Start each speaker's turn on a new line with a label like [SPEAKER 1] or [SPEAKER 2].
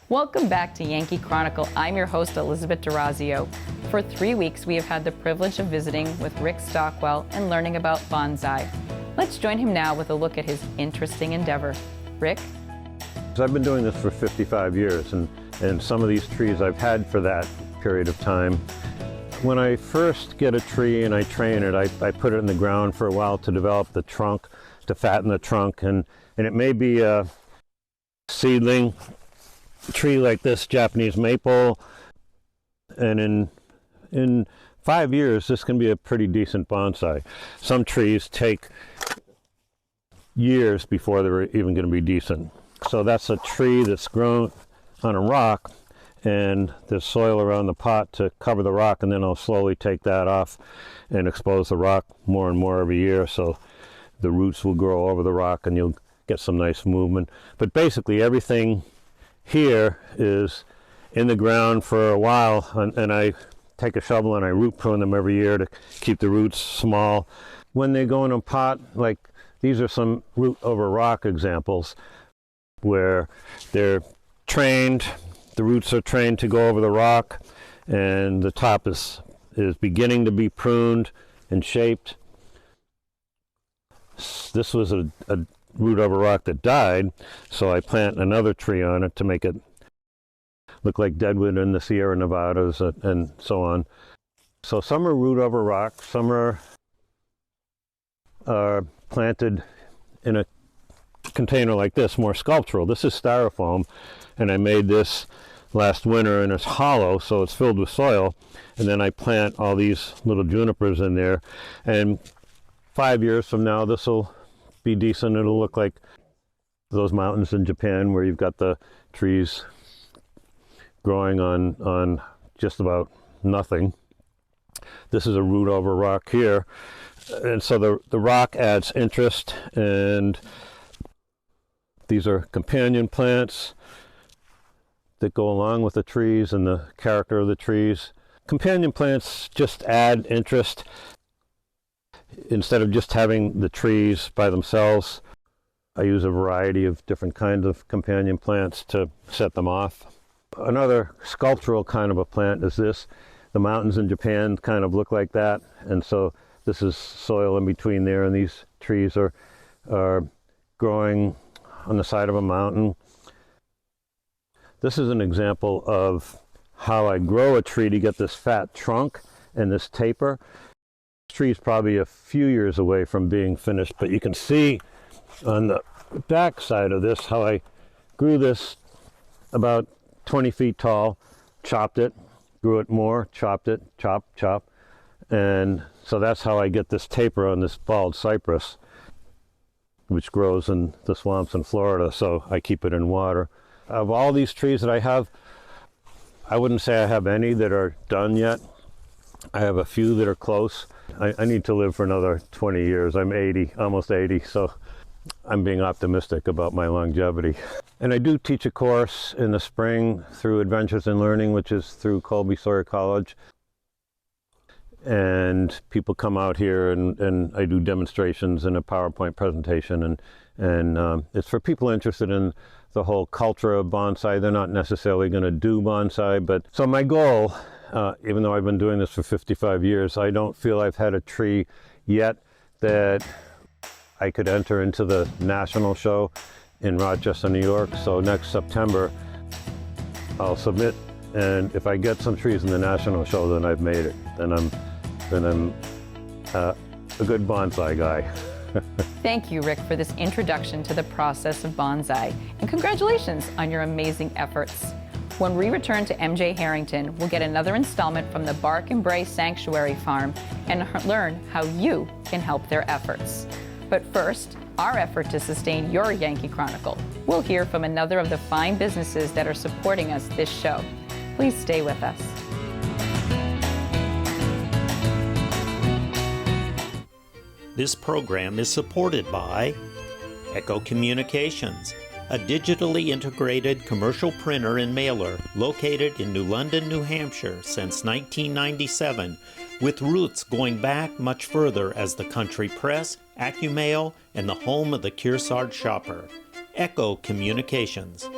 [SPEAKER 1] Welcome back to Yankee Chronicle. I'm your host, Elizabeth DeRazio. For 3 weeks, we have had the privilege of visiting with Rick Stockwell and learning about bonsai. Let's join him now with a look at his interesting endeavor. Rick?
[SPEAKER 2] I've been doing this for 55 years, and some of these trees I've had for that period of time. When I first get a tree and I train it, I put it in the ground for a while to develop the trunk, to fatten the trunk, and it may be a seedling tree like this Japanese maple, and in 5 years this can be a pretty decent bonsai. Some trees take years before they're even going to be decent. So that's a tree that's grown on a rock, and there's soil around the pot to cover the rock, and then I'll slowly take that off and expose the rock more and more every year, so the roots will grow over the rock and you'll get some nice movement. But basically everything here is in the ground for a while, and I take a shovel and I root prune them every year to keep the roots small. When they go in a pot, like these are some root over rock examples where they're trained, the roots are trained to go over the rock, and the top is beginning to be pruned and shaped. This was a root over rock that died, so I plant another tree on it to make it look like deadwood in the Sierra Nevadas and so on. So some are root over rock, some are planted in a container like this, more sculptural. This is styrofoam, and I made this last winter, and it's hollow, so it's filled with soil, and then I plant all these little junipers in there, and 5 years from now this will be decent. It'll look like those mountains in Japan where you've got the trees growing on just about nothing. This is a root over rock here, and so the rock adds interest, and these are companion plants that go along with the trees and the character of the trees. Companion plants just add interest. Instead of just having the trees by themselves, I use a variety of different kinds of companion plants to set them off. Another sculptural kind of a plant is this. The mountains in Japan kind of look like that, and so this is soil in between there, and these trees are growing on the side of a mountain. This is an example of how I grow a tree to get this fat trunk and this taper. This tree is probably a few years away from being finished, but you can see on the back side of this how I grew this about 20 feet tall, chopped it, grew it more, chopped it, chop, and so that's how I get this taper on this bald cypress, which grows in the swamps in Florida, so I keep it in water. Of all these trees that I have, I wouldn't say I have any that are done yet. I have a few that are close. I need to live for another 20 years. I'm 80, almost 80, so I'm being optimistic about my longevity. And I do teach a course in the spring through Adventures in Learning, which is through Colby Sawyer College. And people come out here, and I do demonstrations and a PowerPoint presentation, and it's for people interested in the whole culture of bonsai. They're not necessarily going to do bonsai, but so my goal, even though I've been doing this for 55 years, I don't feel I've had a tree yet that I could enter into the national show in Rochester, New York. So next September I'll submit, and if I get some trees in the national show, then I've made it. Then I'm a good bonsai guy.
[SPEAKER 1] Thank you, Rick, for this introduction to the process of bonsai, and congratulations on your amazing efforts. When we return to MJ Harrington, we'll get another installment from the Bark and Bray Sanctuary Farm and learn how you can help their efforts. But first, our effort to sustain your Yankee Chronicle. We'll hear from another of the fine businesses that are supporting us this show. Please stay with us.
[SPEAKER 3] This program is supported by Echo Communications, a digitally integrated commercial printer and mailer located in New London, New Hampshire since 1997, with roots going back much further as the country press, AccuMail, and the home of the Kearsarge shopper. Echo Communications.